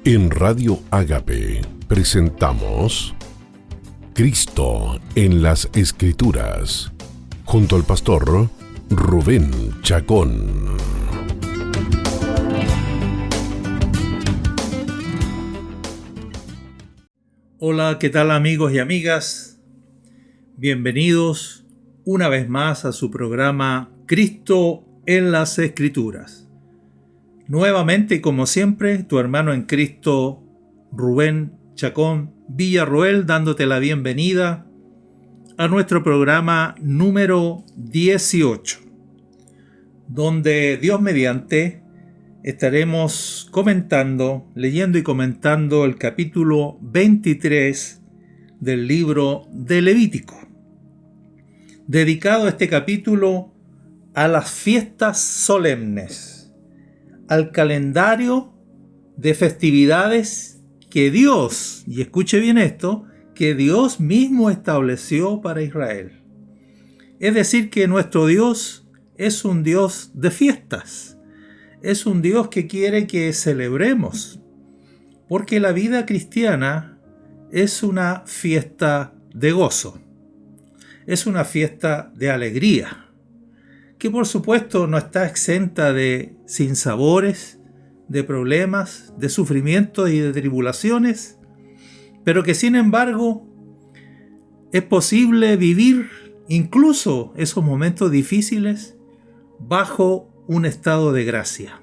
En Radio Ágape presentamos Cristo en las Escrituras, junto al pastor Rubén Chacón. Hola, ¿qué tal amigos y amigas? Bienvenidos una vez más a su programa Cristo en las Escrituras. Nuevamente y como siempre, tu hermano en Cristo, Rubén Chacón Villarroel, dándote la bienvenida a nuestro programa número 18, donde Dios mediante estaremos leyendo y comentando el capítulo 23 del libro de Levítico, dedicado este capítulo a las fiestas solemnes, al calendario de festividades que Dios, y escuche bien esto, que Dios mismo estableció para Israel. Es decir, que nuestro Dios es un Dios de fiestas, es un Dios que quiere que celebremos, porque la vida cristiana es una fiesta de gozo, es una fiesta de alegría, que por supuesto no está exenta de sinsabores, de problemas, de sufrimientos y de tribulaciones, pero que sin embargo es posible vivir incluso esos momentos difíciles bajo un estado de gracia.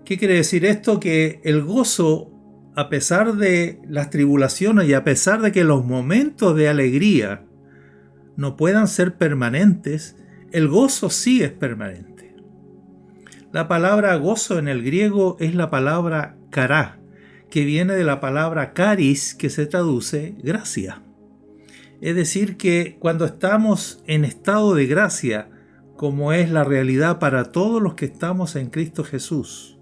¿Qué quiere decir esto? Que el gozo, a pesar de las tribulaciones y a pesar de que los momentos de alegría no puedan ser permanentes, el gozo sí es permanente. La palabra gozo en el griego es la palabra chará, que viene de la palabra charis, que se traduce gracia. Es decir, que cuando estamos en estado de gracia, como es la realidad para todos los que estamos en Cristo Jesús,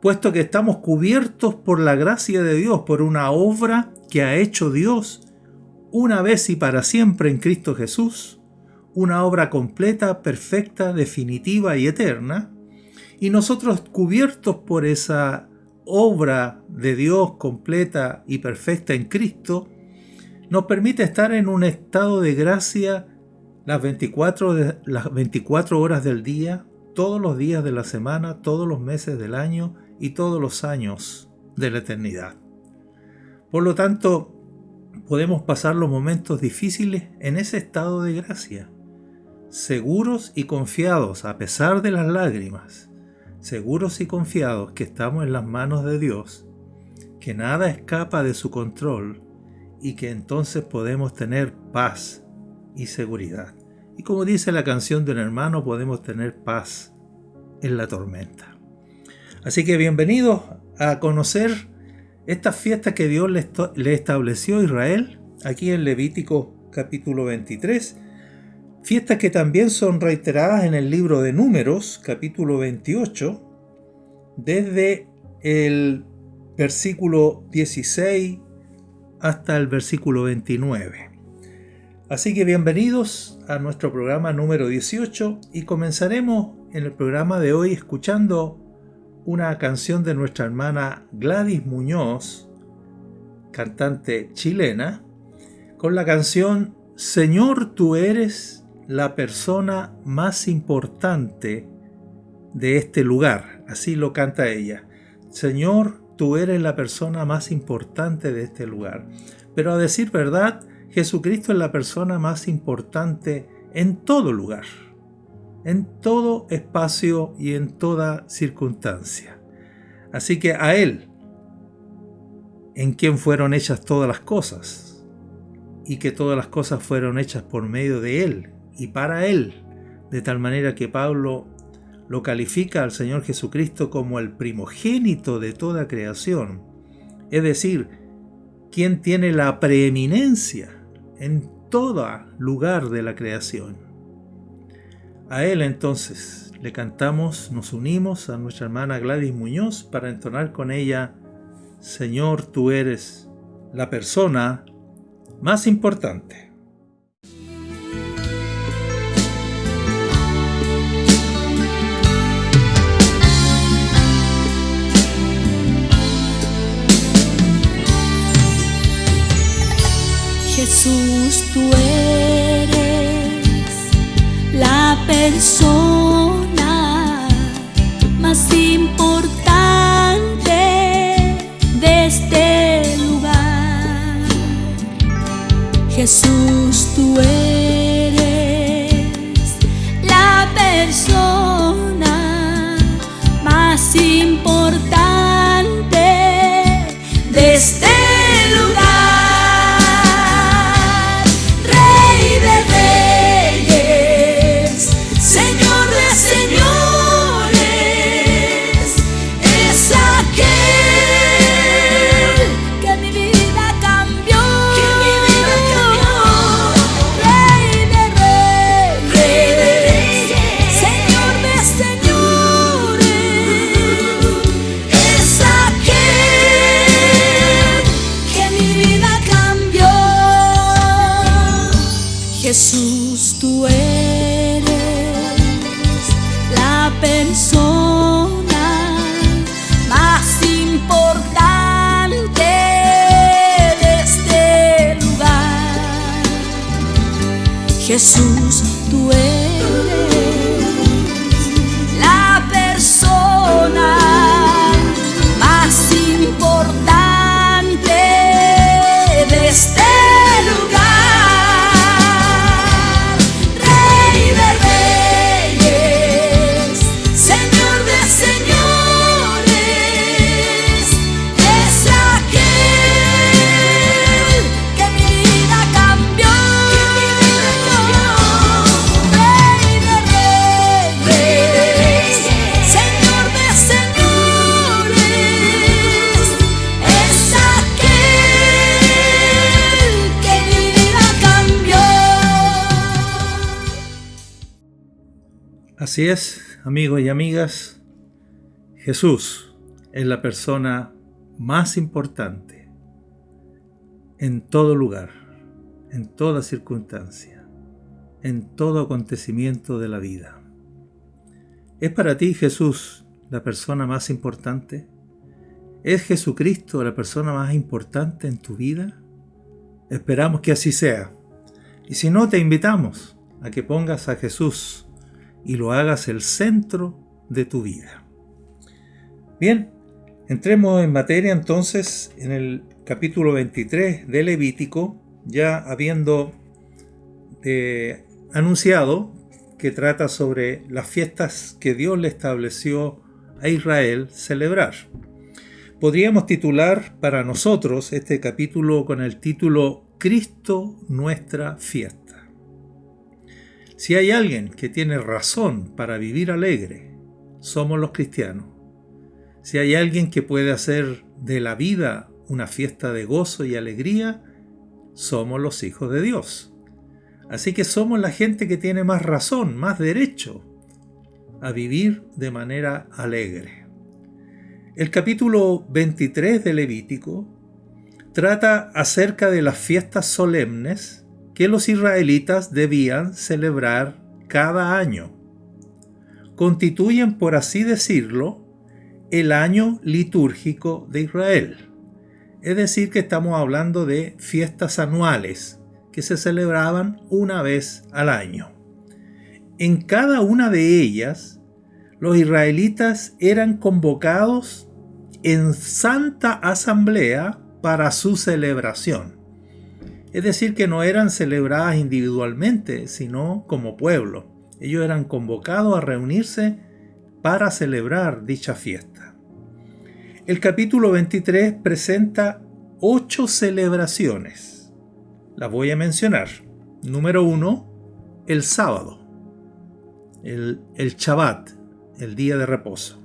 puesto que estamos cubiertos por la gracia de Dios, por una obra que ha hecho Dios una vez y para siempre en Cristo Jesús, una obra completa, perfecta, definitiva y eterna, y nosotros cubiertos por esa obra de Dios completa y perfecta en Cristo, nos permite estar en un estado de gracia las 24 horas del día, todos los días de la semana, todos los meses del año y todos los años de la eternidad. Por lo tanto, podemos pasar los momentos difíciles en ese estado de gracia, seguros y confiados a pesar de las lágrimas, seguros y confiados que estamos en las manos de Dios, que nada escapa de su control y que entonces podemos tener paz y seguridad. Y como dice la canción de un hermano, podemos tener paz en la tormenta. Así que bienvenidos a conocer estas fiestas que Dios le estableció a Israel aquí en Levítico capítulo 23, fiestas que también son reiteradas en el libro de Números, capítulo 28, desde el versículo 16 hasta el versículo 29. Así que bienvenidos a nuestro programa número 18 y comenzaremos en el programa de hoy escuchando una canción de nuestra hermana Gladys Muñoz, cantante chilena, con la canción Señor, tú eres la persona más importante de este lugar. Así lo canta ella. Señor, tú eres la persona más importante de este lugar. Pero a decir verdad, Jesucristo es la persona más importante en todo lugar, en todo espacio y en toda circunstancia. Así que a Él, en quien fueron hechas todas las cosas, y que todas las cosas fueron hechas por medio de Él y para Él, de tal manera que Pablo lo califica al Señor Jesucristo como el primogénito de toda creación, es decir, quien tiene la preeminencia en todo lugar de la creación. A Él entonces le cantamos, nos unimos a nuestra hermana Gladys Muñoz para entonar con ella, Señor, tú eres la persona más importante. Jesús, tú eres la persona más importante de este lugar. Jesús, tú eres la persona más importante de este lugar. Rey de reyes, Señor de señores, es aquel que mi vida cambió. Rey de reyes, Señor de señores, es aquel que mi vida cambió. Jesús, tú eres la persona más importante de este lugar. Jesús, tú eres la persona más importante de este lugar. Rey de reyes, Señor de señores, es aquel que mi vida cambió. Rey de reyes, Señor de señores, es aquel que mi vida cambió. Así es, amigos y amigas, Jesús es la persona más importante en todo lugar, en toda circunstancia, en todo acontecimiento de la vida. ¿Es para ti Jesús la persona más importante? ¿Es Jesucristo la persona más importante en tu vida? Esperamos que así sea. Y si no, te invitamos a que pongas a Jesús y lo hagas el centro de tu vida. Bien, entremos en materia entonces en el capítulo 23 de Levítico, ya habiendo anunciado que trata sobre las fiestas que Dios le estableció a Israel celebrar. Podríamos titular para nosotros este capítulo con el título Cristo nuestra fiesta. Si hay alguien que tiene razón para vivir alegre, somos los cristianos. Si hay alguien que puede hacer de la vida una fiesta de gozo y alegría, somos los hijos de Dios. Así que somos la gente que tiene más razón, más derecho a vivir de manera alegre. El capítulo 23 de Levítico trata acerca de las fiestas solemnes que los israelitas debían celebrar cada año. Constituyen, por así decirlo, el año litúrgico de Israel. Es decir, que estamos hablando de fiestas anuales que se celebraban una vez al año. En cada una de ellas, los israelitas eran convocados en santa asamblea para su celebración. Es decir, que no eran celebradas individualmente, sino como pueblo. Ellos eran convocados a reunirse para celebrar dicha fiesta. El capítulo 23 presenta 8 celebraciones. Las voy a mencionar. Número 1, el sábado, el Shabbat, el día de reposo.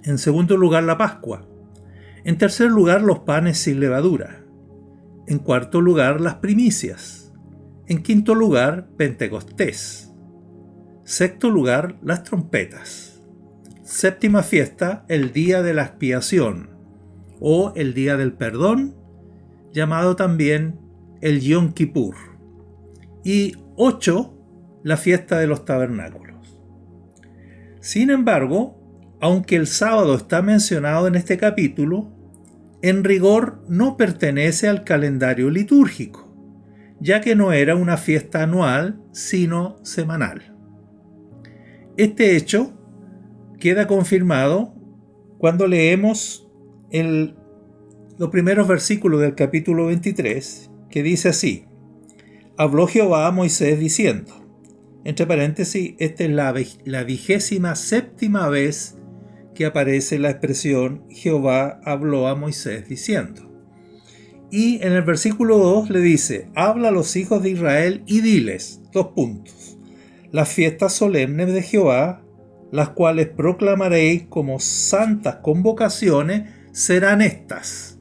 En segundo lugar, la Pascua. En tercer lugar, los panes sin levadura. En cuarto lugar, las primicias. En quinto lugar, Pentecostés. Sexto lugar, las trompetas. Séptima fiesta, el día de la expiación o el día del perdón, llamado también el Yom Kippur. Y 8, la fiesta de los tabernáculos. Sin embargo, aunque el sábado está mencionado en este capítulo, en rigor no pertenece al calendario litúrgico, ya que no era una fiesta anual, sino semanal. Este hecho queda confirmado cuando leemos los primeros versículos del capítulo 23, que dice así: habló Jehová a Moisés diciendo, entre paréntesis, esta es la 27ª vez que aparece la expresión Jehová habló a Moisés diciendo. Y en el versículo 2 le dice, habla a los hijos de Israel y diles, las fiestas solemnes de Jehová, las cuales proclamaréis como santas convocaciones, serán estas.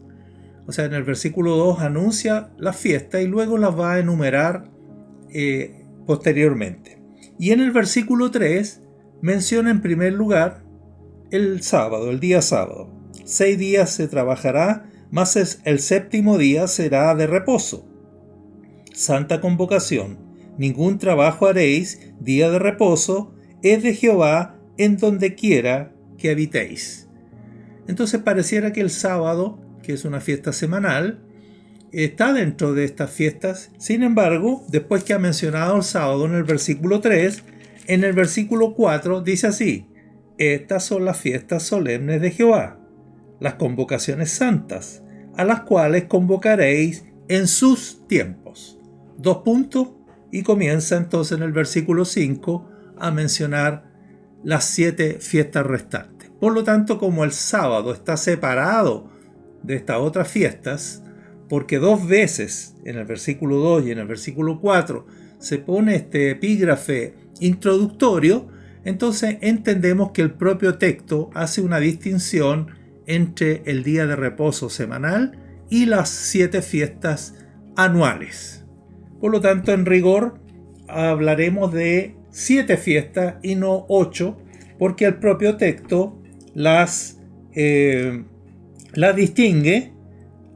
O sea, en el versículo 2 anuncia las fiestas y luego las va a enumerar posteriormente. Y en el versículo 3 menciona en primer lugar el sábado, el día sábado. 6 días se trabajará, mas el 7º día será de reposo. Santa convocación. Ningún trabajo haréis, día de reposo, es de Jehová en donde quiera que habitéis. Entonces pareciera que el sábado, que es una fiesta semanal, está dentro de estas fiestas. Sin embargo, después que ha mencionado el sábado en el versículo 3, en el versículo 4 dice así: estas son las fiestas solemnes de Jehová, las convocaciones santas, a las cuales convocaréis en sus tiempos. 2 puntos, y comienza entonces en el versículo 5 a mencionar las 7 fiestas restantes. Por lo tanto, como el sábado está separado de estas otras fiestas, porque 2 veces en el versículo 2 y en el versículo 4 se pone este epígrafe introductorio, entonces entendemos que el propio texto hace una distinción entre el día de reposo semanal y las 7 fiestas anuales. Por lo tanto, en rigor, hablaremos de 7 fiestas y no 8, porque el propio texto las distingue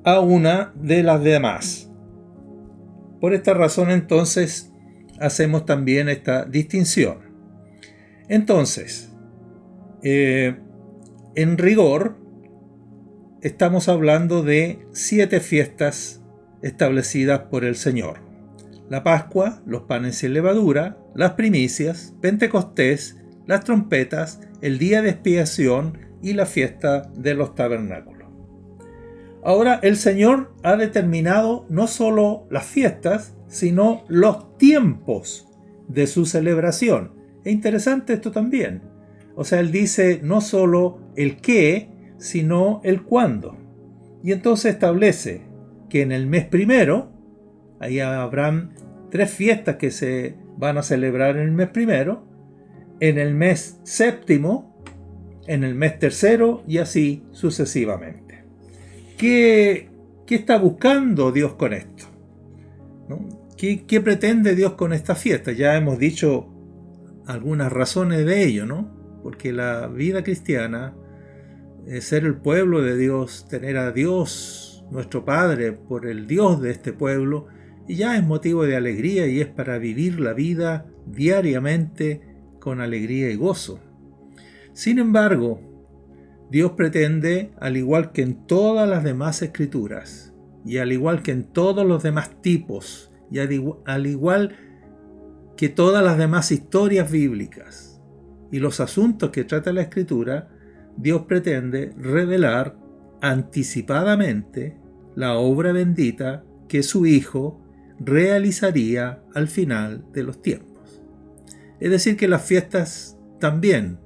a una de las demás. Por esta razón, entonces, hacemos también esta distinción. Entonces, en rigor, estamos hablando de 7 fiestas establecidas por el Señor. La Pascua, los panes sin levadura, las primicias, Pentecostés, las trompetas, el día de expiación y la fiesta de los tabernáculos. Ahora el Señor ha determinado no solo las fiestas, sino los tiempos de su celebración. Es interesante esto también. O sea, Él dice no solo el qué, sino el cuándo. Y entonces establece que en el mes primero, ahí habrán 3 fiestas que se van a celebrar en el mes primero, en el mes séptimo, en el mes tercero y así sucesivamente. ¿Qué está buscando Dios con esto? ¿No? ¿Qué pretende Dios con esta fiesta? Ya hemos dicho algunas razones de ello, ¿no? Porque la vida cristiana, ser el pueblo de Dios, tener a Dios, nuestro Padre, por el Dios de este pueblo, ya es motivo de alegría y es para vivir la vida diariamente con alegría y gozo. Sin embargo, Dios pretende, al igual que en todas las demás escrituras, y al igual que en todos los demás tipos, y al igual que todas las demás historias bíblicas y los asuntos que trata la escritura, Dios pretende revelar anticipadamente la obra bendita que su Hijo realizaría al final de los tiempos. Es decir, que las fiestas también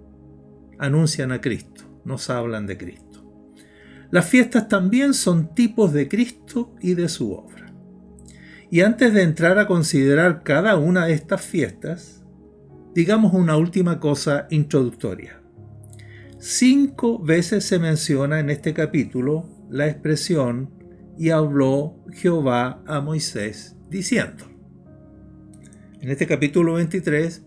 anuncian a Cristo, nos hablan de Cristo. Las fiestas también son tipos de Cristo y de su obra. Y antes de entrar a considerar cada una de estas fiestas, digamos una última cosa introductoria. 5 veces se menciona en este capítulo la expresión y habló Jehová a Moisés diciendo. En este capítulo 23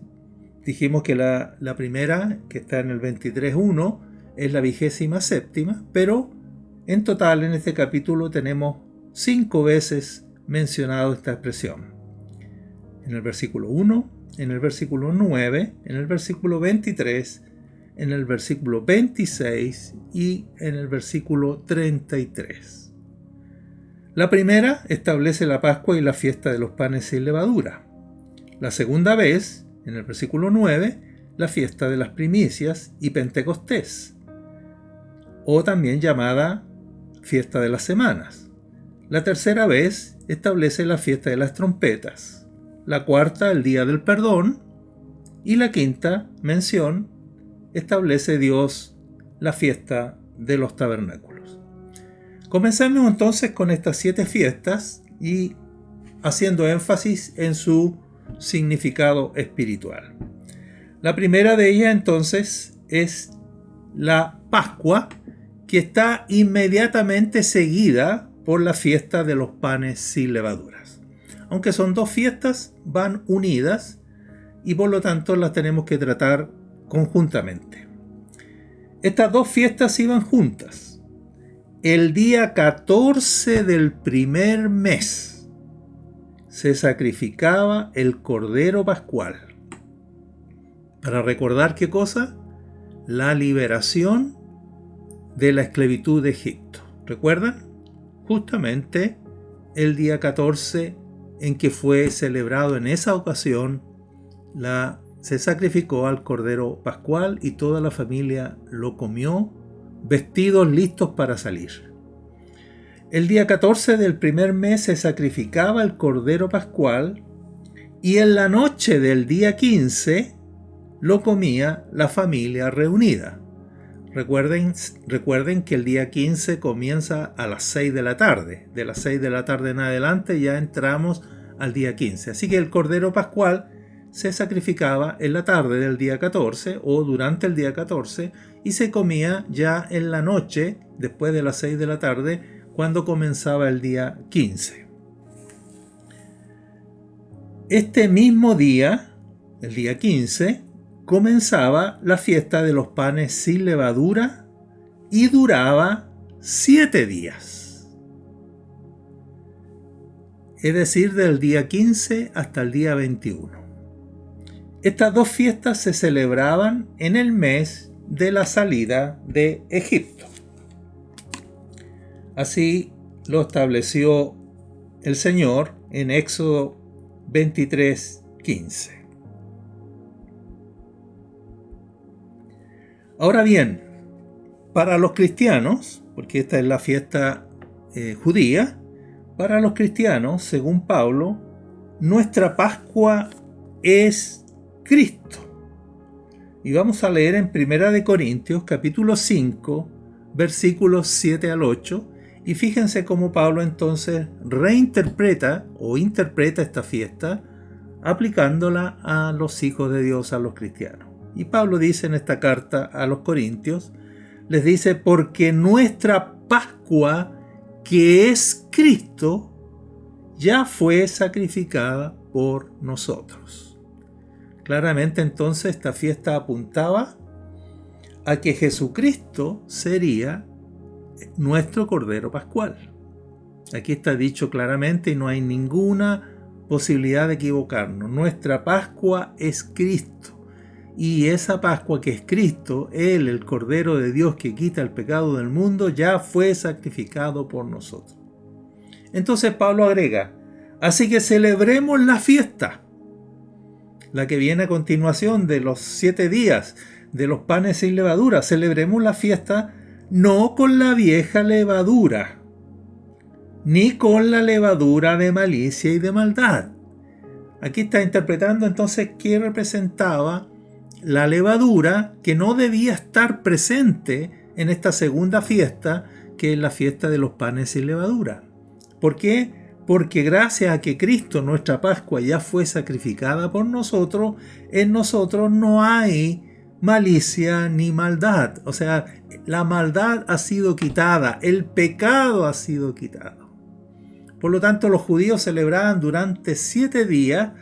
dijimos que la primera, que está en el 23.1, es la 27ª, pero en total en este capítulo tenemos 5 veces mencionado esta expresión. En el versículo 1, en el versículo 9, en el versículo 23, en el versículo 26 y en el versículo 33. La primera establece la Pascua y la fiesta de los panes sin levadura. La segunda vez, en el versículo 9, la fiesta de las primicias y Pentecostés, o también llamada fiesta de las semanas. La tercera vez establece la fiesta de las trompetas. La cuarta, el día del perdón. Y la quinta mención establece Dios la fiesta de los tabernáculos. Comencemos entonces con estas 7 fiestas y haciendo énfasis en su significado espiritual. La primera de ellas entonces es la Pascua, que está inmediatamente seguida por la fiesta de los panes sin levaduras. Aunque son 2 fiestas, van unidas y por lo tanto las tenemos que tratar conjuntamente. Estas 2 fiestas iban juntas. El día 14 del primer mes se sacrificaba el Cordero Pascual. Para recordar ¿qué cosa? La liberación de la esclavitud de Egipto. ¿Recuerdan? Justamente el día 14 en que fue celebrado en esa ocasión, se sacrificó al Cordero Pascual y toda la familia lo comió, vestidos listos para salir. El día 14 del primer mes se sacrificaba el Cordero Pascual y en la noche del día 15 lo comía la familia reunida. Recuerden que el día 15 comienza a las 6 de la tarde. De las 6 de la tarde en adelante ya entramos al día 15. Así que el Cordero Pascual se sacrificaba en la tarde del día 14 o durante el día 14 y se comía ya en la noche, después de las 6 de la tarde, cuando comenzaba el día 15. Este mismo día, el día 15, comenzaba la fiesta de los panes sin levadura y duraba 7 días. Es decir, del día 15 hasta el día 21. Estas 2 fiestas se celebraban en el mes de la salida de Egipto. Así lo estableció el Señor en Éxodo 23:15. Ahora bien, para los cristianos, porque esta es la fiesta judía, para los cristianos, según Pablo, nuestra Pascua es Cristo. Y vamos a leer en 1 Corintios capítulo 5, versículos 7 al 8, y fíjense cómo Pablo entonces reinterpreta o interpreta esta fiesta aplicándola a los hijos de Dios, a los cristianos. Y Pablo dice en esta carta a los Corintios, les dice, porque nuestra Pascua, que es Cristo, ya fue sacrificada por nosotros. Claramente entonces esta fiesta apuntaba a que Jesucristo sería nuestro Cordero Pascual. Aquí está dicho claramente y no hay ninguna posibilidad de equivocarnos. Nuestra Pascua es Cristo. Y esa Pascua que es Cristo, Él, el Cordero de Dios que quita el pecado del mundo, ya fue sacrificado por nosotros. Entonces Pablo agrega, así que celebremos la fiesta, la que viene a continuación de los 7 días de los panes sin levadura. Celebremos la fiesta no con la vieja levadura, ni con la levadura de malicia y de maldad. Aquí está interpretando entonces qué representaba la levadura que no debía estar presente en esta segunda fiesta, que es la fiesta de los panes sin levadura. ¿Por qué? Porque gracias a que Cristo, nuestra Pascua, ya fue sacrificada por nosotros, en nosotros no hay malicia ni maldad. O sea, la maldad ha sido quitada, el pecado ha sido quitado. Por lo tanto, los judíos celebraban durante 7 días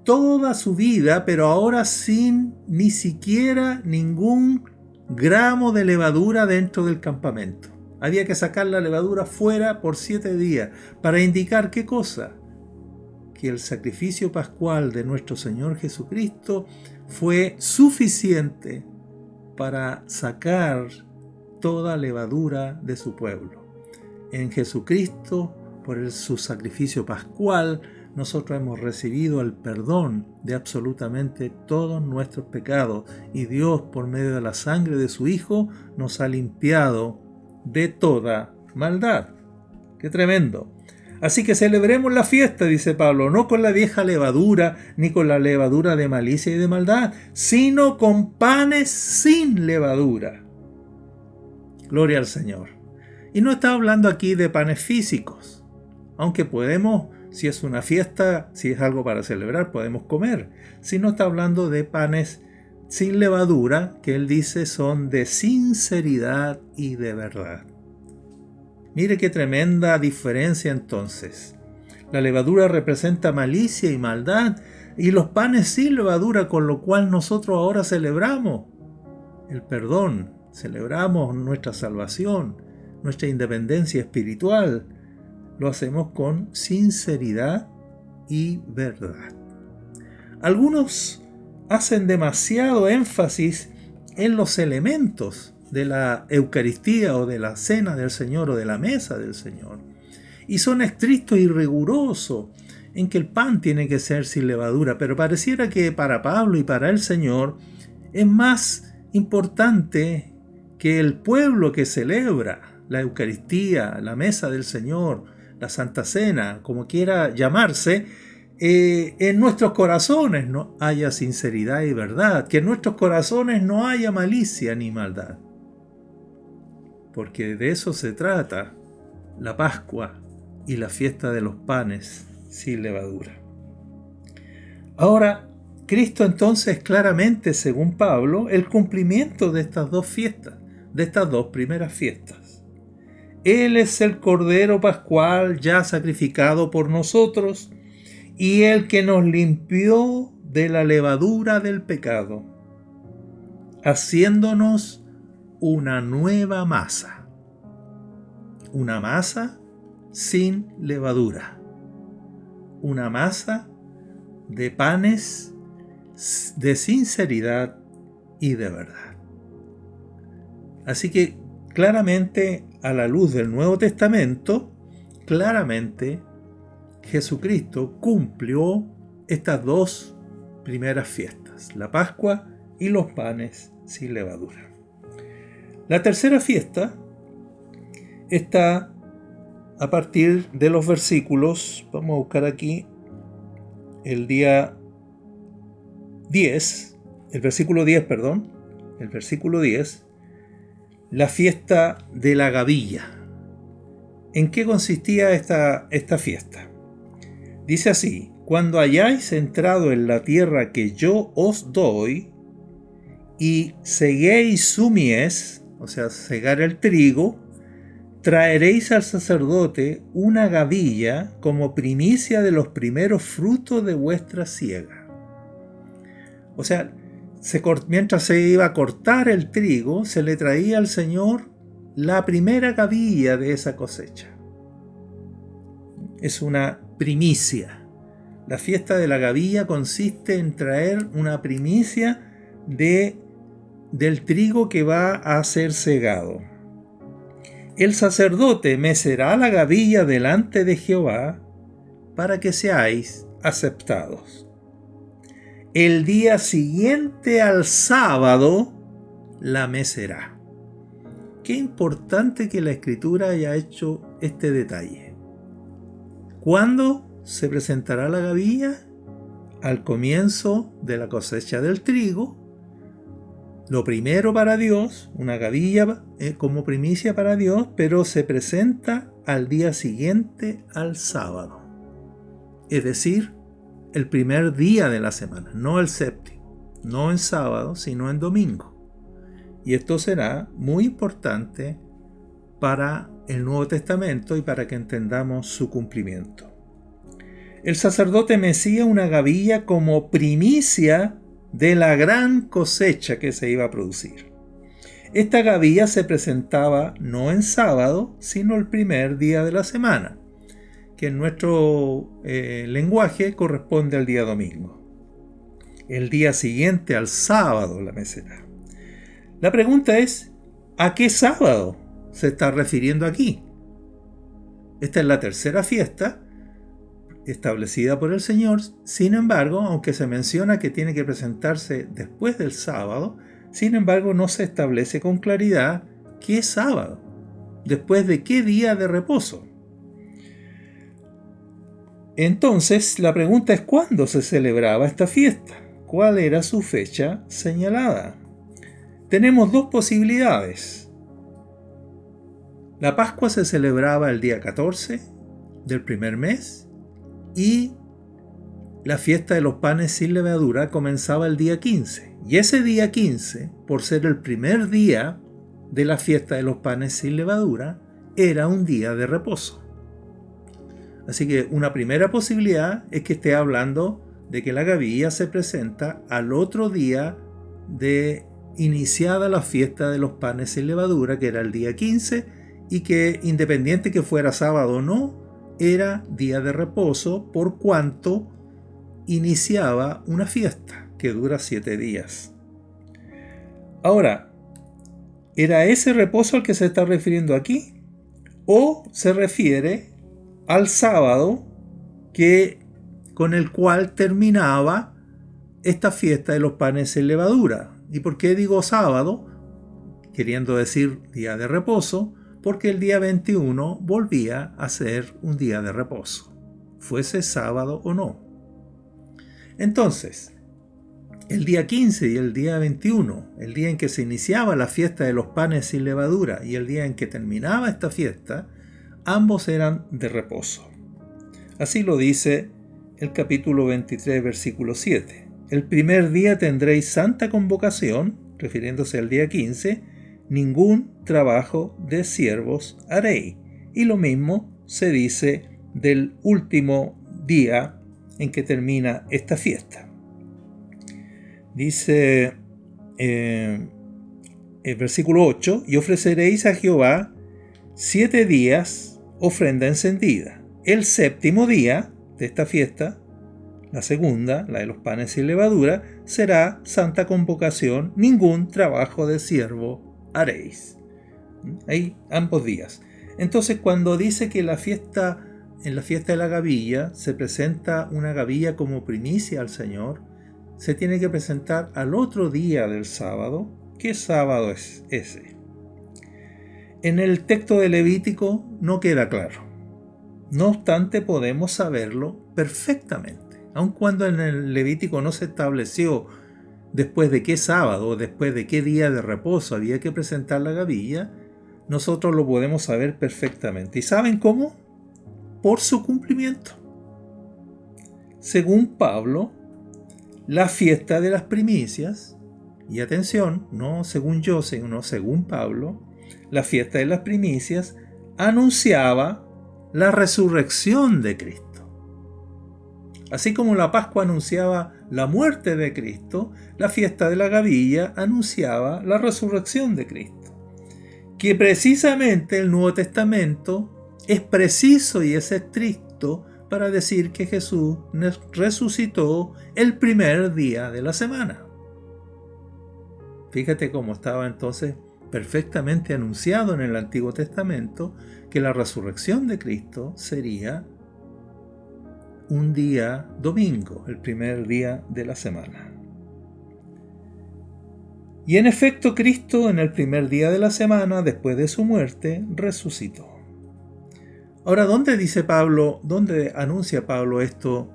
toda su vida, pero ahora sin ni siquiera ningún gramo de levadura dentro del campamento. Había que sacar la levadura fuera por 7 días. ¿Para indicar qué cosa? Que el sacrificio pascual de nuestro Señor Jesucristo fue suficiente para sacar toda levadura de su pueblo. En Jesucristo por su sacrificio pascual, nosotros hemos recibido el perdón de absolutamente todos nuestros pecados y Dios, por medio de la sangre de su Hijo, nos ha limpiado de toda maldad. ¡Qué tremendo! Así que celebremos la fiesta, dice Pablo, no con la vieja levadura, ni con la levadura de malicia y de maldad, sino con panes sin levadura. Gloria al Señor. Y no está hablando aquí de panes físicos, aunque podemos, si es una fiesta, si es algo para celebrar, podemos comer. Sino está hablando de panes sin levadura, que él dice son de sinceridad y de verdad. Mire qué tremenda diferencia entonces. La levadura representa malicia y maldad, y los panes sin levadura, con lo cual nosotros ahora celebramos el perdón, celebramos nuestra salvación, nuestra independencia espiritual. Lo hacemos con sinceridad y verdad. Algunos hacen demasiado énfasis en los elementos de la Eucaristía o de la cena del Señor o de la mesa del Señor, y son estrictos y rigurosos en que el pan tiene que ser sin levadura, pero pareciera que para Pablo y para el Señor es más importante que el pueblo que celebra la Eucaristía, la mesa del Señor, la Santa Cena, como quiera llamarse, en nuestros corazones no haya sinceridad y verdad, que en nuestros corazones no haya malicia ni maldad. Porque de eso se trata la Pascua y la fiesta de los panes sin levadura. Ahora, Cristo entonces claramente, según Pablo, el cumplimiento de estas dos fiestas, de estas dos primeras fiestas. Él es el Cordero Pascual ya sacrificado por nosotros y el que nos limpió de la levadura del pecado, haciéndonos una nueva masa. Una masa sin levadura. Una masa de panes de sinceridad y de verdad. Así que claramente, a la luz del Nuevo Testamento, claramente Jesucristo cumplió estas dos primeras fiestas, la Pascua y los panes sin levadura. La tercera fiesta está a partir de los versículos, vamos a buscar aquí el día 10, el versículo 10, la fiesta de la gavilla. ¿En qué consistía esta fiesta? Dice así: cuando hayáis entrado en la tierra que yo os doy y seguéis su mies, o sea, segar el trigo, traeréis al sacerdote una gavilla como primicia de los primeros frutos de vuestra siega. O sea, mientras se iba a cortar el trigo, se le traía al Señor la primera gavilla de esa cosecha. Es una primicia. La fiesta de la gavilla consiste en traer una primicia del trigo que va a ser segado. El sacerdote mecerá la gavilla delante de Jehová para que seáis aceptados. El día siguiente al sábado la mecerá. Qué importante que la Escritura haya hecho este detalle. ¿Cuándo se presentará la gavilla? Al comienzo de la cosecha del trigo. Lo primero para Dios, una gavilla como primicia para Dios, pero se presenta al día siguiente al sábado. Es decir, el primer día de la semana, no el séptimo, no en sábado, sino en domingo. Y esto será muy importante para el Nuevo Testamento y para que entendamos su cumplimiento. El sacerdote mecía una gavilla como primicia de la gran cosecha que se iba a producir. Esta gavilla se presentaba no en sábado, sino el primer día de la semana, que en nuestro lenguaje corresponde al día domingo. El día siguiente al sábado la mecerá. La pregunta es, ¿a qué sábado se está refiriendo aquí? Esta es la tercera fiesta establecida por el Señor. Sin embargo, aunque se menciona que tiene que presentarse después del sábado, sin embargo no se establece con claridad qué sábado, después de qué día de reposo. Entonces, la pregunta es ¿cuándo se celebraba esta fiesta? ¿Cuál era su fecha señalada? Tenemos dos posibilidades. La Pascua se celebraba el día 14 del primer mes y la fiesta de los panes sin levadura comenzaba el día 15. Y ese día 15, por ser el primer día de la fiesta de los panes sin levadura, era un día de reposo. Así que una primera posibilidad es que esté hablando de que la gavilla se presenta al otro día de iniciada la fiesta de los panes sin levadura, que era el día 15, y que independiente que fuera sábado o no, era día de reposo por cuanto iniciaba una fiesta que dura 7 días. Ahora, ¿era ese reposo al que se está refiriendo aquí? ¿O se refiere al sábado con el cual terminaba esta fiesta de los panes sin levadura? ¿Y por qué digo sábado? Queriendo decir día de reposo, porque el día 21 volvía a ser un día de reposo, fuese sábado o no. Entonces, el día 15 y el día 21, el día en que se iniciaba la fiesta de los panes sin levadura y el día en que terminaba esta fiesta, ambos eran de reposo. Así lo dice el capítulo 23, versículo 7. El primer día tendréis santa convocación, refiriéndose al día 15, ningún trabajo de siervos haréis. Y lo mismo se dice del último día en que termina esta fiesta. Dice el versículo 8, y ofreceréis a Jehová 7 días ofrenda encendida. El séptimo día de esta fiesta, la segunda, la de los panes sin levadura, será santa convocación, ningún trabajo de siervo haréis. Hay ambos días. Entonces, cuando dice que en la fiesta de la gavilla se presenta una gavilla como primicia al Señor, se tiene que presentar al otro día del sábado. ¿Qué sábado es ese? En el texto de Levítico no queda claro. No obstante, podemos saberlo perfectamente. Aun cuando en el Levítico no se estableció después de qué sábado o después de qué día de reposo había que presentar la gavilla, nosotros lo podemos saber perfectamente. ¿Y saben cómo? Por su cumplimiento. Según Pablo, la fiesta de las primicias, y atención, no según yo, sino según Pablo, la fiesta de las primicias anunciaba la resurrección de Cristo. Así como la Pascua anunciaba la muerte de Cristo, la fiesta de la gavilla anunciaba la resurrección de Cristo. Que precisamente el Nuevo Testamento es preciso y es estricto para decir que Jesús resucitó el primer día de la semana. Fíjate cómo estaba entonces perfectamente anunciado en el Antiguo Testamento que la resurrección de Cristo sería un día domingo, el primer día de la semana. Y en efecto, Cristo en el primer día de la semana, después de su muerte, resucitó. Ahora, ¿dónde dice Pablo, dónde anuncia Pablo esto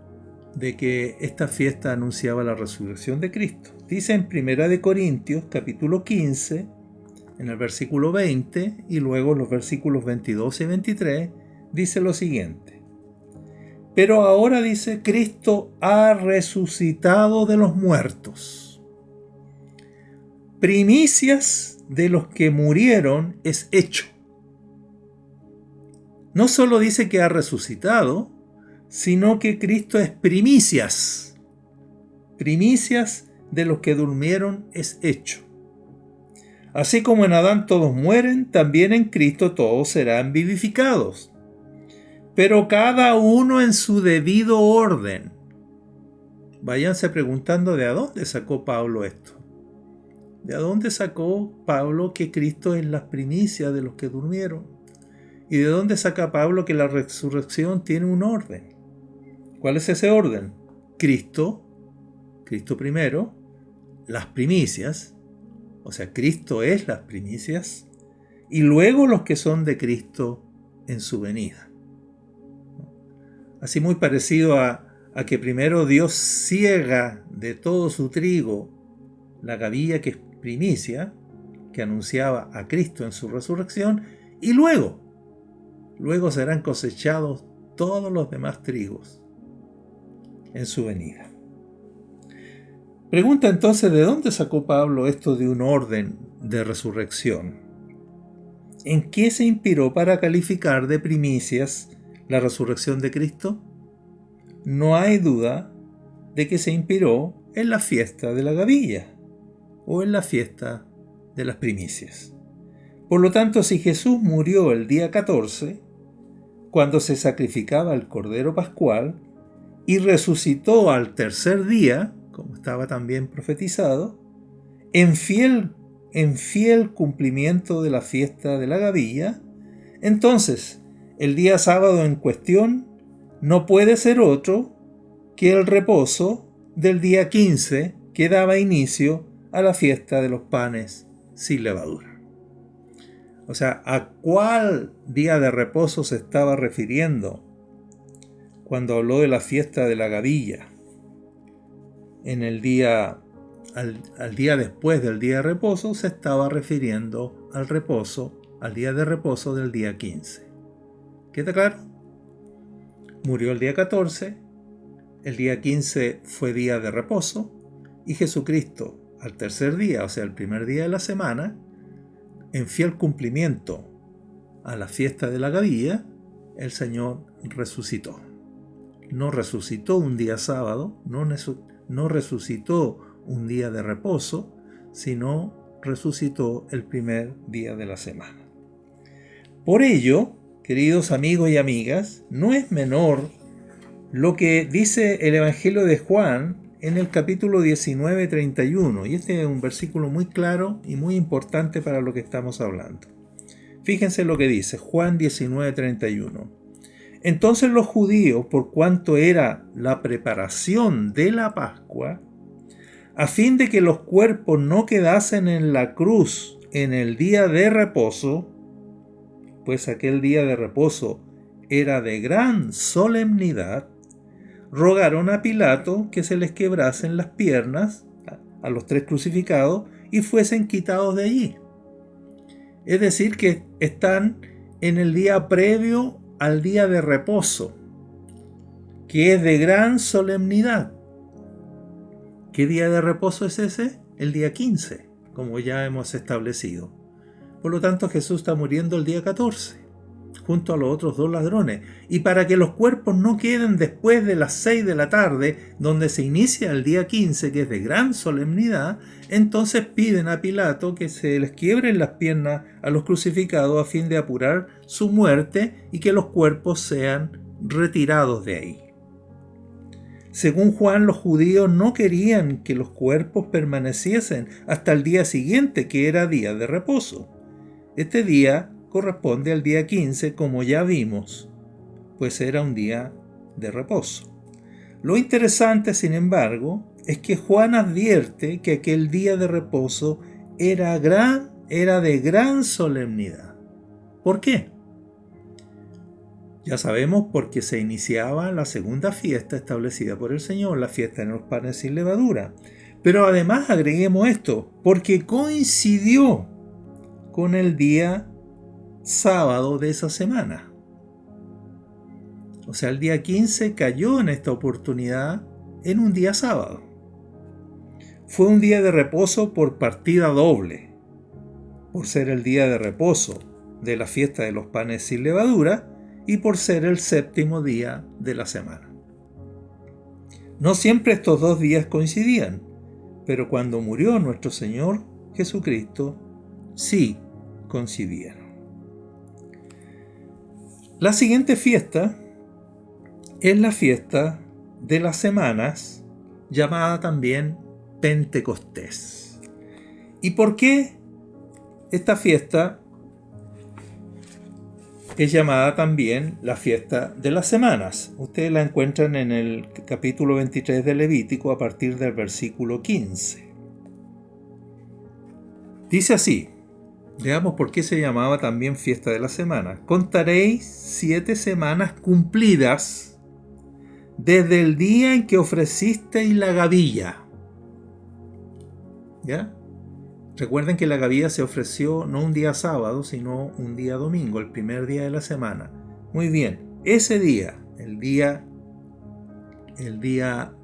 de que esta fiesta anunciaba la resurrección de Cristo? Dice en 1 Corintios, capítulo 15, en el versículo 20, y luego los versículos 22 y 23, dice lo siguiente. Pero ahora dice, Cristo ha resucitado de los muertos. Primicias de los que murieron es hecho. No solo dice que ha resucitado, sino que Cristo es primicias. Primicias de los que durmieron es hecho. Así como en Adán todos mueren, también en Cristo todos serán vivificados. Pero cada uno en su debido orden. Váyanse preguntando de dónde sacó Pablo esto. ¿De dónde sacó Pablo que Cristo es la primicia de los que durmieron? ¿Y de dónde saca Pablo que la resurrección tiene un orden? ¿Cuál es ese orden? Cristo primero, las primicias, o sea, Cristo es las primicias, y luego los que son de Cristo en su venida. Así muy parecido a que primero Dios ciega de todo su trigo la gavilla que es primicia, que anunciaba a Cristo en su resurrección, y luego serán cosechados todos los demás trigos en su venida. Pregunta entonces, ¿de dónde sacó Pablo esto de un orden de resurrección? ¿En qué se inspiró para calificar de primicias la resurrección de Cristo? No hay duda de que se inspiró en la fiesta de la gavilla o en la fiesta de las primicias. Por lo tanto, si Jesús murió el día 14, cuando se sacrificaba el Cordero Pascual, y resucitó al tercer día, como estaba también profetizado, en fiel cumplimiento de la fiesta de la gavilla, entonces el día sábado en cuestión no puede ser otro que el reposo del día 15 que daba inicio a la fiesta de los panes sin levadura. O sea, ¿a cuál día de reposo se estaba refiriendo cuando habló de la fiesta de la gavilla? En el día, al día después del día de reposo, se estaba refiriendo al día de reposo del día 15. ¿Queda claro? Murió el día 14, el día 15 fue día de reposo, y Jesucristo, al tercer día, o sea, el primer día de la semana, en fiel cumplimiento a la fiesta de la gavilla, el Señor resucitó. No resucitó un día sábado, no resucitó un día de reposo, sino resucitó el primer día de la semana. Por ello, queridos amigos y amigas, no es menor lo que dice el Evangelio de Juan en el capítulo 19, 31. Y este es un versículo muy claro y muy importante para lo que estamos hablando. Fíjense lo que dice Juan 19, 31. Entonces los judíos, por cuanto era la preparación de la Pascua, a fin de que los cuerpos no quedasen en la cruz en el día de reposo, pues aquel día de reposo era de gran solemnidad, rogaron a Pilato que se les quebrasen las piernas a los tres crucificados y fuesen quitados de allí. Es decir, que están en el día previo al día de reposo, que es de gran solemnidad. ¿Qué día de reposo es ese? El día 15, como ya hemos establecido. Por lo tanto, Jesús está muriendo el día 14, junto a los otros dos ladrones. Y para que los cuerpos no queden después de las 6 de la tarde, donde se inicia el día 15, que es de gran solemnidad, entonces piden a Pilato que se les quiebren las piernas a los crucificados a fin de apurar su muerte y que los cuerpos sean retirados de ahí. Según Juan, los judíos no querían que los cuerpos permaneciesen hasta el día siguiente, que era día de reposo. Este día corresponde al día 15, como ya vimos, pues era un día de reposo. Lo interesante, sin embargo, es que Juan advierte que aquel día de reposo era de gran solemnidad. ¿Por qué? Ya sabemos, porque se iniciaba la segunda fiesta establecida por el Señor, la fiesta de los panes sin levadura. Pero además agreguemos esto, porque coincidió con el día sábado de esa semana. O sea, el día 15 cayó en esta oportunidad en un día sábado. Fue un día de reposo por partida doble, por ser el día de reposo de la fiesta de los panes sin levadura y por ser el séptimo día de la semana. No siempre estos dos días coincidían, pero cuando murió nuestro Señor Jesucristo, sí coincidieron. La siguiente fiesta es la fiesta de las semanas, llamada también Pentecostés. ¿Y por qué esta fiesta es llamada también la fiesta de las semanas. Ustedes la encuentran en el capítulo 23 de Levítico a partir del versículo 15. Dice así, veamos por qué se llamaba también fiesta de las semanas. Contaréis 7 semanas cumplidas desde el día en que ofrecisteis la gavilla. ¿Ya? Recuerden que la gavilla se ofreció no un día sábado, sino un día domingo, el primer día de la semana. Muy bien, ese día,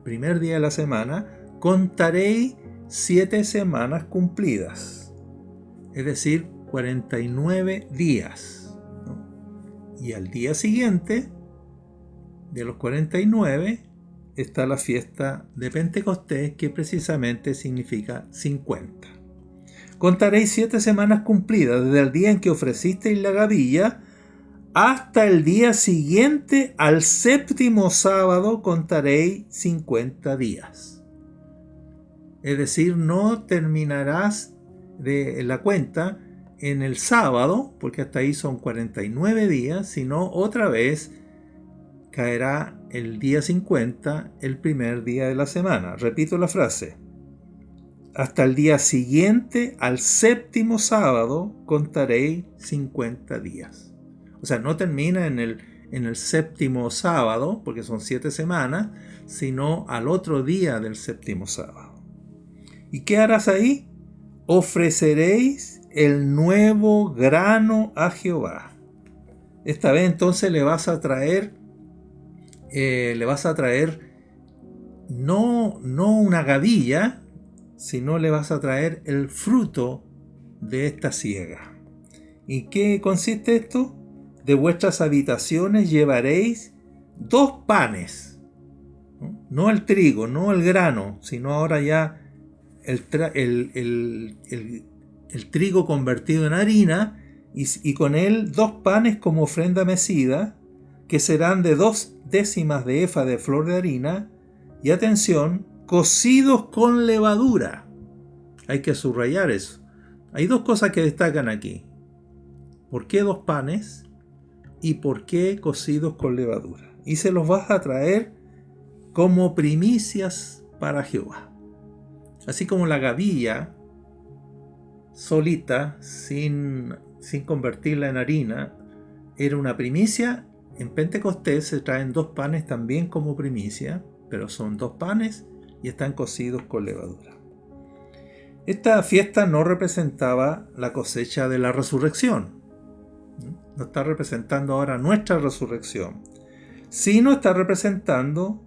primer día de la semana, contaréis 7 semanas cumplidas, es decir, 49 días, ¿no? Y al día siguiente de los 49 está la fiesta de Pentecostés, que precisamente significa 50. Contaréis 7 semanas cumplidas desde el día en que ofrecisteis la gavilla hasta el día siguiente al 7º sábado contaréis 50 días. Es decir, no terminarás de la cuenta en el sábado, porque hasta ahí son 49 días, sino otra vez caerá el día 50, el primer día de la semana. Repito la frase. Hasta el día siguiente al 7º sábado contaréis 50 días. O sea, no termina en el 7º sábado, porque son 7 semanas, sino al otro día del 7º sábado. ¿Y qué harás ahí? Ofreceréis el nuevo grano a Jehová. Esta vez entonces le vas a traer no una gavilla, sino le vas a traer el fruto de esta siega. ¿Y qué consiste esto? De vuestras habitaciones llevaréis 2 panes, no el trigo, no el grano, sino ahora ya el trigo convertido en harina, y con él 2 panes como ofrenda mecida, que serán de 2 décimas de efa de flor de harina, y atención, cocidos con levadura. Hay que subrayar eso. Hay 2 cosas que destacan aquí. ¿Por qué 2 panes? ¿Y por qué cocidos con levadura? Y se los vas a traer como primicias para Jehová. Así como la gavilla solita, sin convertirla en harina, era una primicia, en Pentecostés se traen 2 panes también como primicia, pero son 2 panes y están cocidos con levadura. Esta fiesta no representaba la cosecha de la resurrección. No está representando ahora nuestra resurrección, sino está representando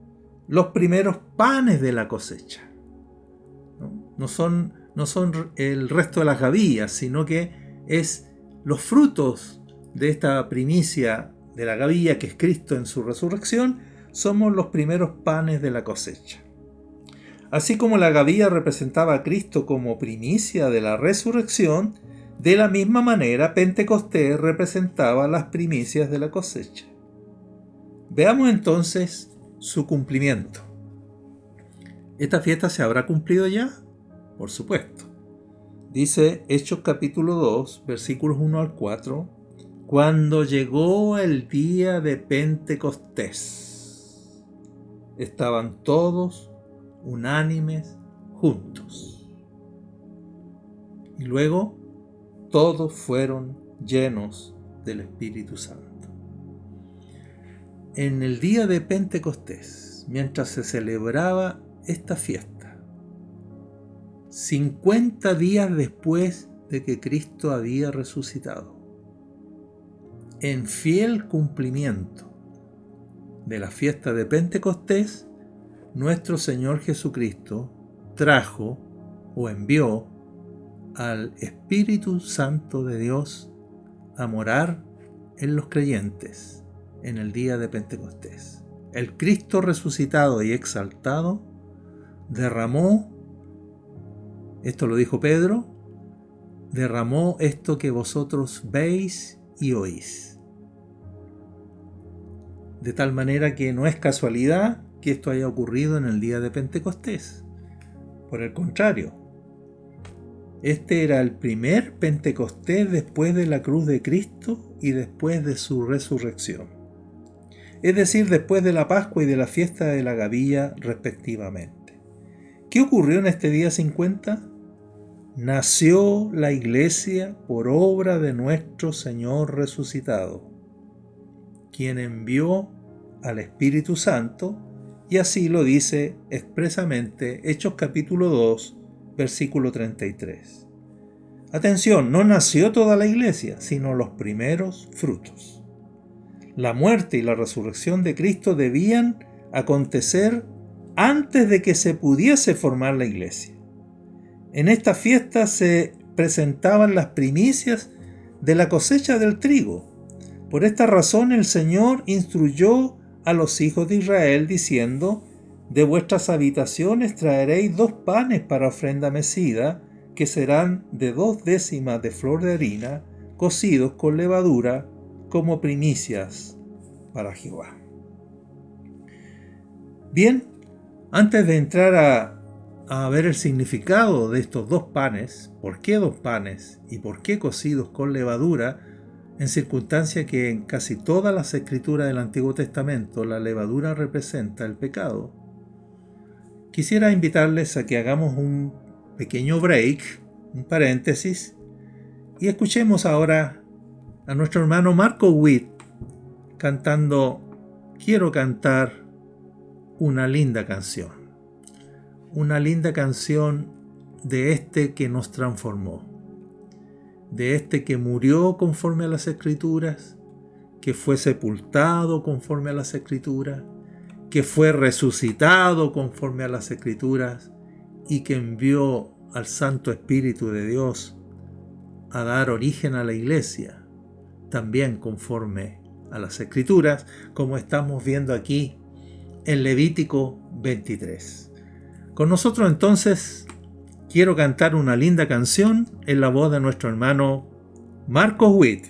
los primeros panes de la cosecha. No son el resto de las gavillas, sino que es los frutos de esta primicia de la gavilla, que es Cristo en su resurrección. Somos los primeros panes de la cosecha. Así como la gavilla representaba a Cristo como primicia de la resurrección, de la misma manera Pentecostés representaba las primicias de la cosecha. Veamos entonces su cumplimiento. ¿Esta fiesta se habrá cumplido ya? Por supuesto. Dice Hechos capítulo 2, versículos 1 al 4, cuando llegó el día de Pentecostés, estaban todos unánimes juntos. Y luego todos fueron llenos del Espíritu Santo. En el día de Pentecostés, mientras se celebraba esta fiesta, 50 días después de que Cristo había resucitado, en fiel cumplimiento de la fiesta de Pentecostés, nuestro Señor Jesucristo trajo o envió al Espíritu Santo de Dios a morar en los creyentes en el día de Pentecostés. El Cristo resucitado y exaltado derramó, esto lo dijo Pedro, derramó esto que vosotros veis y oís. De tal manera que no es casualidad que esto haya ocurrido en el día de Pentecostés. Por el contrario, Este era el primer Pentecostés después de la cruz de Cristo y después de su resurrección. Es decir, después de la Pascua y de la fiesta de la Gavilla, respectivamente. ¿Qué ocurrió en este día 50? Nació la Iglesia por obra de nuestro Señor resucitado, quien envió al Espíritu Santo, y así lo dice expresamente Hechos capítulo 2, versículo 33. Atención, no nació toda la Iglesia, sino los primeros frutos. La muerte y la resurrección de Cristo debían acontecer antes de que se pudiese formar la Iglesia. En esta fiesta se presentaban las primicias de la cosecha del trigo. Por esta razón el Señor instruyó a los hijos de Israel diciendo: de vuestras habitaciones traeréis 2 panes para ofrenda mecida, que serán de 2 décimas de flor de harina, cocidos con levadura, como primicias para Jehová. Bien, antes de entrar a ver el significado de estos 2 panes, por qué 2 panes y por qué cocidos con levadura, en circunstancia que en casi todas las escrituras del Antiguo Testamento la levadura representa el pecado, quisiera invitarles a que hagamos un pequeño break, un paréntesis, y escuchemos ahora a nuestro hermano Marco Witt cantando Quiero cantar una linda canción. Una linda canción de este que nos transformó, de este que murió conforme a las Escrituras, que fue sepultado conforme a las Escrituras, que fue resucitado conforme a las Escrituras y que envió al Santo Espíritu de Dios a dar origen a la Iglesia, también conforme a las Escrituras, como estamos viendo aquí en Levítico 23. Con nosotros entonces quiero cantar una linda canción en la voz de nuestro hermano Marcos Witt.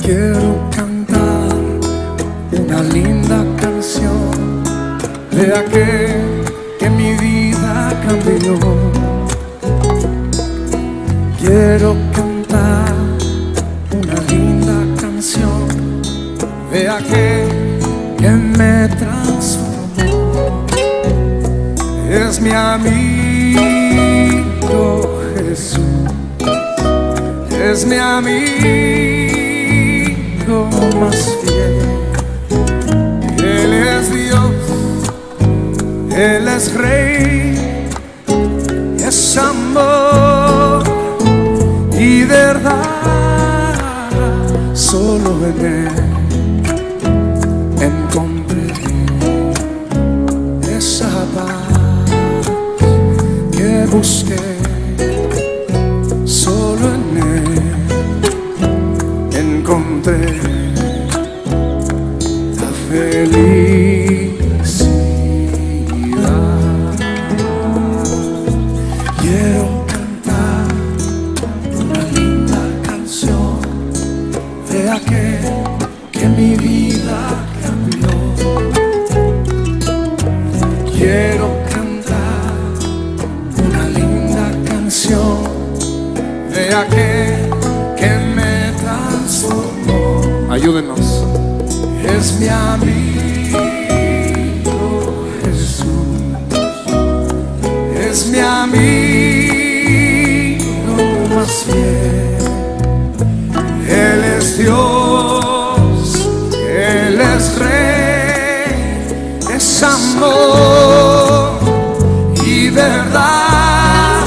Quiero cantar una linda canción de aquel que mi vida cambió. Quiero cantar una linda canción de aquel que me transformó. Es mi amigo Jesús, es mi amigo más fiel. Él es Dios, Él es Rey, es amor y verdad. Solo en Él encontré esa paz que busqué. Solo en Él encontré la felicidad. Quiero cantar una linda canción de aquel que mi vida cambió. Quiero cantar una linda canción de aquel que me transformó. Ayúdenos. Es mi amigo Jesús, es mi amigo más fiel. Él es Dios, Él es Rey, es amor y verdad.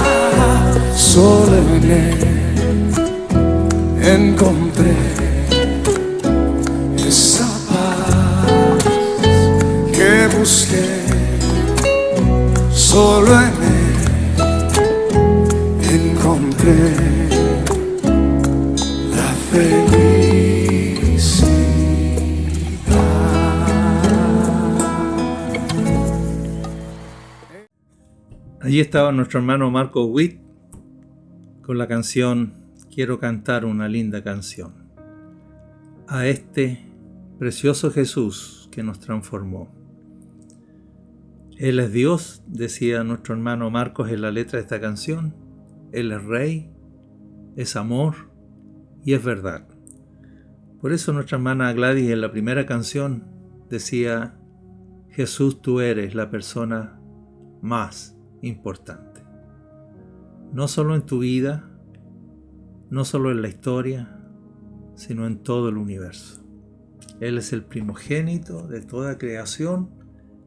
Solo en Él encontré esa paz que busqué. Solo en Él encontré encontré la felicidad. Allí estaba nuestro hermano Marco Witt con la canción Quiero cantar una linda canción a este precioso Jesús que nos transformó. Él es Dios, decía nuestro hermano Marcos en la letra de esta canción. Él es Rey, es amor y es verdad. Por eso nuestra hermana Gladys en la primera canción decía: Jesús, tú eres la persona más importante. No solo en tu vida, no solo en la historia, sino en todo el universo. Él es el primogénito de toda creación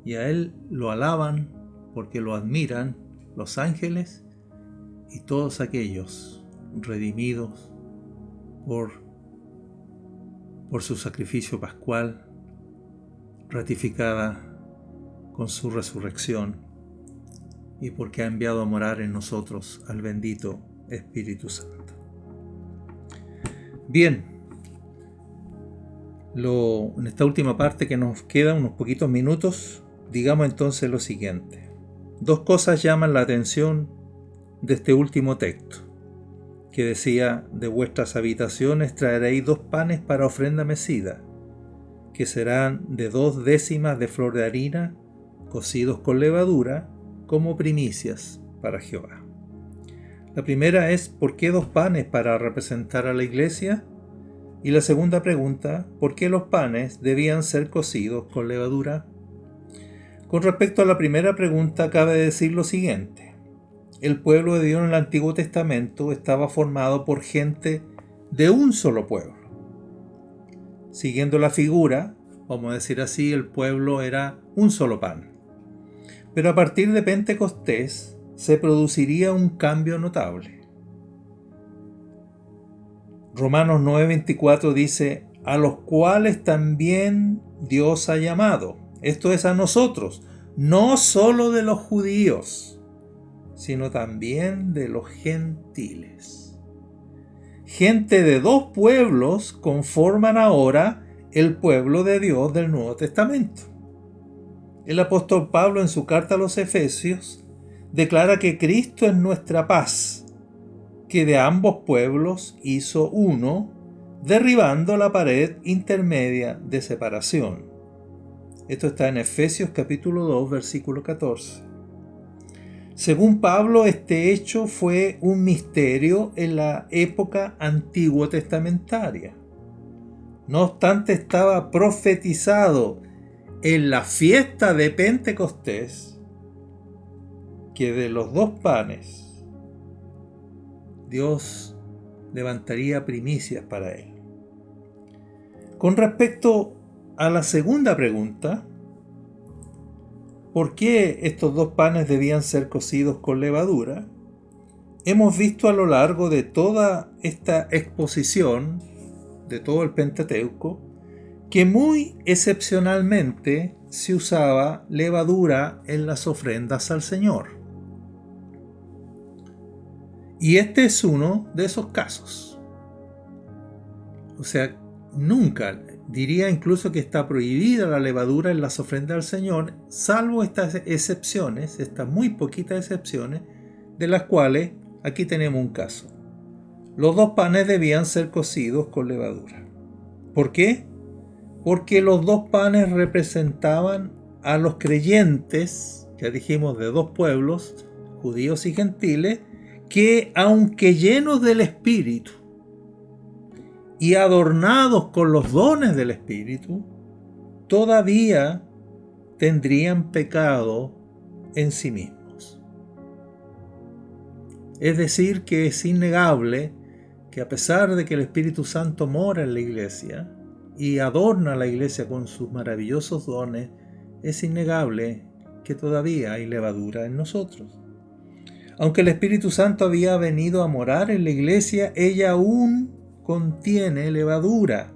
y a Él lo alaban porque lo admiran los ángeles y todos aquellos redimidos por su sacrificio pascual, ratificada con su resurrección y porque ha enviado a morar en nosotros al bendito Espíritu Santo. Bien, en esta última parte que nos quedan unos poquitos minutos, digamos entonces lo siguiente. Dos cosas llaman la atención de este último texto, que decía: de vuestras habitaciones traeréis 2 panes para ofrenda mecida, que serán de 2 décimas de flor de harina, cocidos con levadura, como primicias para Jehová. La primera es: ¿por qué 2 panes para representar a la iglesia? Y la segunda pregunta: ¿por qué los panes debían ser cocidos con levadura? Con respecto a la primera pregunta, cabe decir lo siguiente. El pueblo de Dios en el Antiguo Testamento estaba formado por gente de un solo pueblo. Siguiendo la figura, vamos a decir así, el pueblo era un solo pan. Pero a partir de Pentecostés se produciría un cambio notable. Romanos 9:24 dice: a los cuales también Dios ha llamado, esto es a nosotros, no solo de los judíos, sino también de los gentiles. Gente de 2 pueblos conforman ahora el pueblo de Dios del Nuevo Testamento. El apóstol Pablo en su carta a los Efesios declara que Cristo es nuestra paz, que de ambos pueblos hizo uno, derribando la pared intermedia de separación. Esto está en Efesios capítulo 2, versículo 14. Según Pablo, este hecho fue un misterio en la época antiguo testamentaria. No obstante, estaba profetizado en la fiesta de Pentecostés que de los 2 panes Dios levantaría primicias para él. Con respecto a la segunda pregunta, ¿por qué estos 2 panes debían ser cocidos con levadura? Hemos visto a lo largo de toda esta exposición, de todo el Pentateuco, que muy excepcionalmente se usaba levadura en las ofrendas al Señor. Y este es uno de esos casos. O sea, nunca, diría incluso que está prohibida la levadura en las ofrendas al Señor, salvo estas excepciones, estas muy poquitas excepciones, de las cuales aquí tenemos un caso. Los 2 panes debían ser cocidos con levadura. ¿Por qué? Porque los 2 panes representaban a los creyentes, ya dijimos, de 2 pueblos, judíos y gentiles, que aunque llenos del Espíritu y adornados con los dones del Espíritu, todavía tendrían pecado en sí mismos. Es decir, que es innegable que a pesar de que el Espíritu Santo mora en la iglesia y adorna a la iglesia con sus maravillosos dones, es innegable que todavía hay levadura en nosotros. Aunque el Espíritu Santo había venido a morar en la iglesia, ella aún contiene levadura.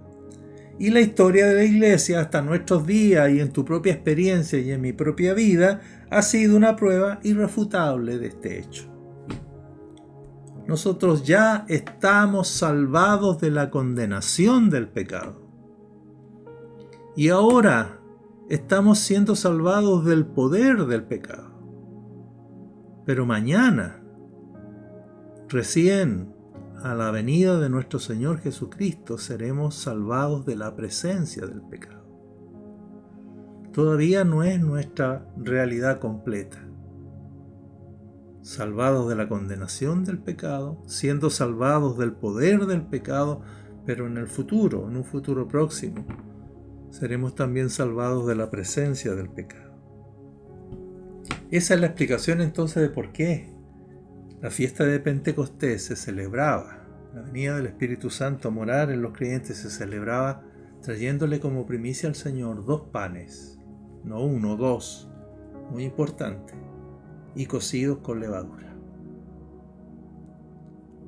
Y la historia de la iglesia hasta nuestros días y en tu propia experiencia y en mi propia vida ha sido una prueba irrefutable de este hecho. nosotros ya estamos salvados de la condenación del pecado. Y ahora estamos siendo salvados del poder del pecado. Pero mañana, recién a la venida de nuestro Señor Jesucristo, seremos salvados de la presencia del pecado. Todavía no es nuestra realidad completa. Salvados de la condenación del pecado, siendo salvados del poder del pecado, pero en el futuro, en un futuro próximo, seremos también salvados de la presencia del pecado. Esa es la explicación entonces de por qué la fiesta de Pentecostés se celebraba. La venida del Espíritu Santo a morar en los creyentes se celebraba trayéndole como primicia al Señor 2 panes, no 1, 2, muy importante, y cocidos con levadura.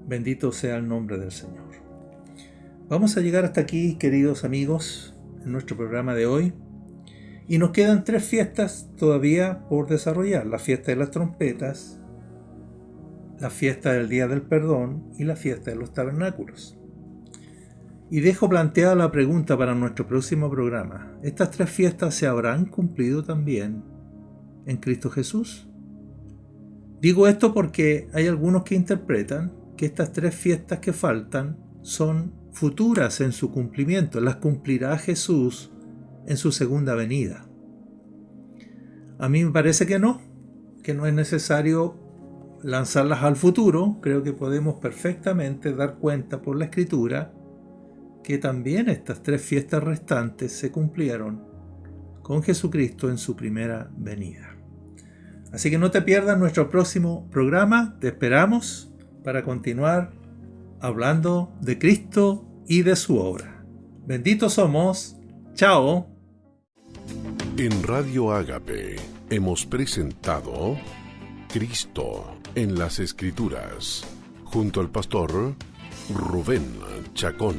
Bendito sea el nombre del Señor. Vamos a llegar hasta aquí, queridos amigos, en nuestro programa de hoy. Y nos quedan 3 fiestas todavía por desarrollar. La fiesta de las trompetas, la fiesta del Día del Perdón y la fiesta de los tabernáculos. Y dejo planteada la pregunta para nuestro próximo programa. ¿Estas 3 fiestas se habrán cumplido también en Cristo Jesús? Digo esto porque hay algunos que interpretan que estas 3 fiestas que faltan son futuras en su cumplimiento. Las cumplirá Jesús en su segunda venida. A mí me parece que no es necesario lanzarlas al futuro. Creo que podemos perfectamente dar cuenta por la Escritura que también estas 3 fiestas restantes se cumplieron con Jesucristo en su primera venida. Así que no te pierdas nuestro próximo programa. Te esperamos para continuar hablando de Cristo y de su obra. Benditos somos. Chao. En Radio Ágape hemos presentado Cristo en las Escrituras, junto al pastor Rubén Chacón.